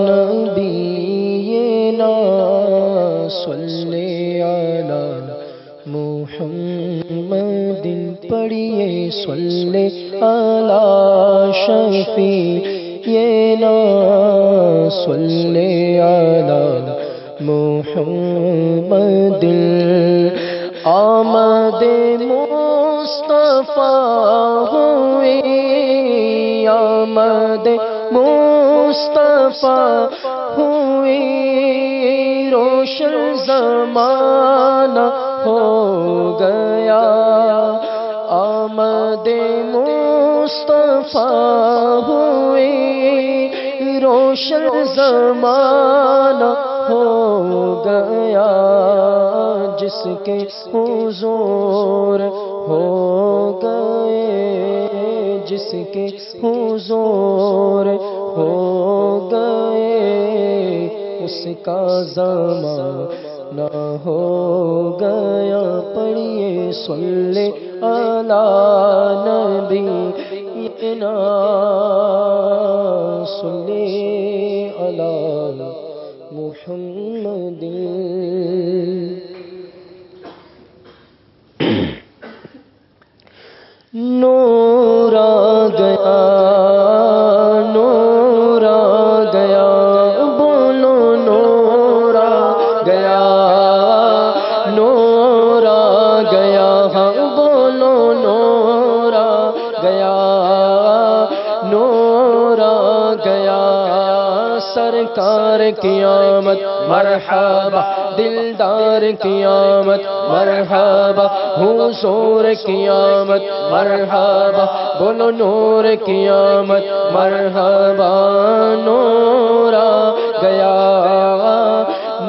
نبینا صلی علی محمد پڑھیے صلی علی شفیعنا صلی علی محمد آمد مصطفیٰ ہوئی آمد مصطفیٰ ہوئی روشن زمانہ ہو گیا آمد مصطفیٰ ہوئی روشن زمانہ ہو گیا جس کے حضور ہو گئے جس کے حضور ہو گئے اس کا زمانہ ہو گیا پڑھیے صلی علی نبینا صلی علی محمد نور آ گیا نور آ گیا بولو نور آ گیا نور آ گیا ہاں بولو نور آ گیا نور آ گیا سرکار کی آمد مرحبا دلدار کی آمد مرحبا حضور کی آمد مرحبا بولو نور کی آمد مرحبا نور آ گیا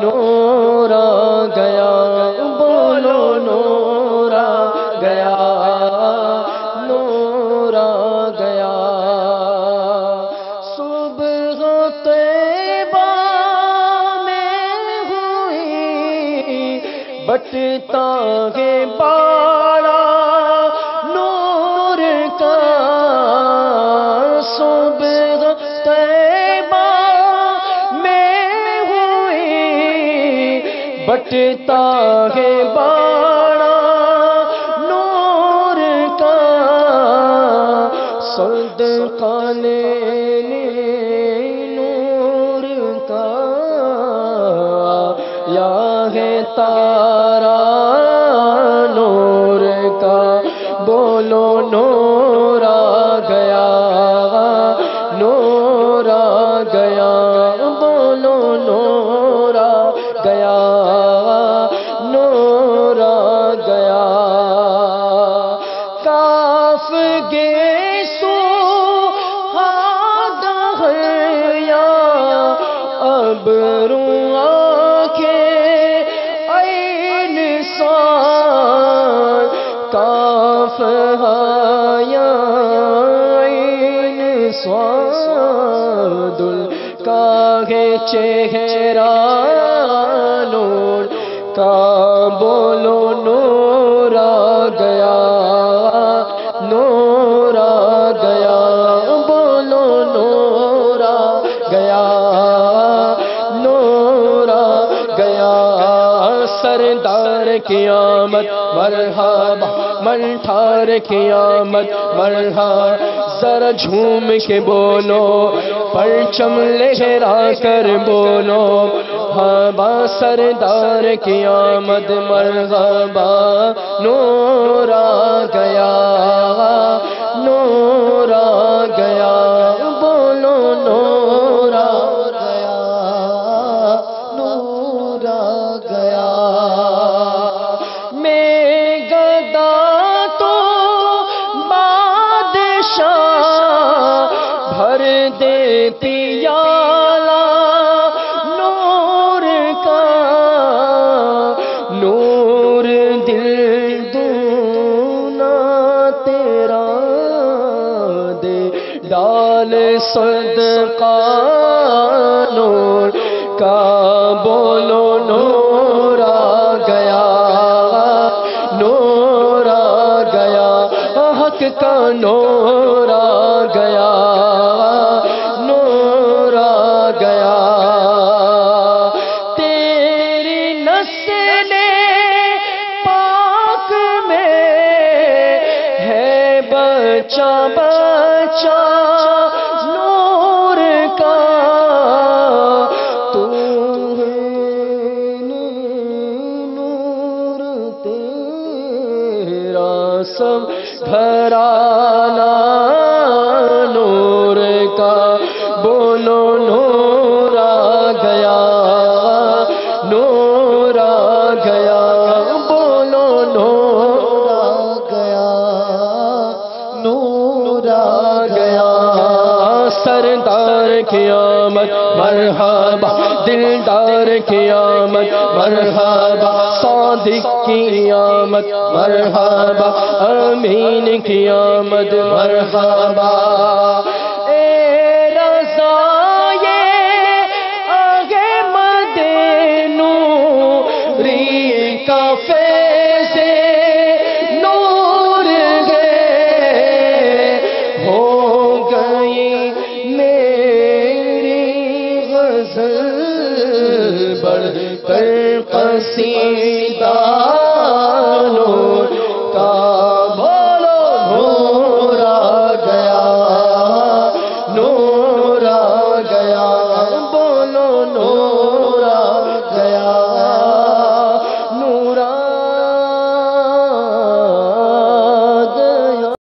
نور آ گیا بولو نور آ گیا نور آ گیا صبح طیبہ میں ہوئی بٹتا ہے باڑا نور کا صبح طیبہ میں ہوئی بٹتا ہے باڑا نور کا صدقہ لینے نور کا یا ہے تارا نور کا بولو نور آ گیا نور آ گیا بولو نور آ گیا نور آ گیا کاف گے سو ہادہ یا اب کاف یا عین صاد الکاہ چہرہ نور کا بولو نور آ گیا نور آ گیا بولو نور آ گیا نور آ گیا سردار کی آمد مرحبا منٹھار کی آمد مرحبا ذرا جھوم کے بولو پرچم لہرا کر بولو ہاں سردار کی آمد مرحبا نور آ گیا نور آ گیا بولو نور آ گیا نور آ گیا بھر دے پیالہ نور کا نور دل دونا تیرا دے ڈال صدقہ نور کا بولو نور آ گیا نور آ گیا حق کا نور آ گیا نور آ گھرانہ نور کا بولو نور آ گیا نور آ گیا بولو نور آ گیا نور آ گیا سردار کی آمد مرحبا دلدار کی آمد مرحبا صادق کی آمد مرحبا امین کی آمد مرحبا اے رضا یہ آگے مدے نوری کا فیض نور گئے ہو گئی میری غزل بڑھ کر قصیدہ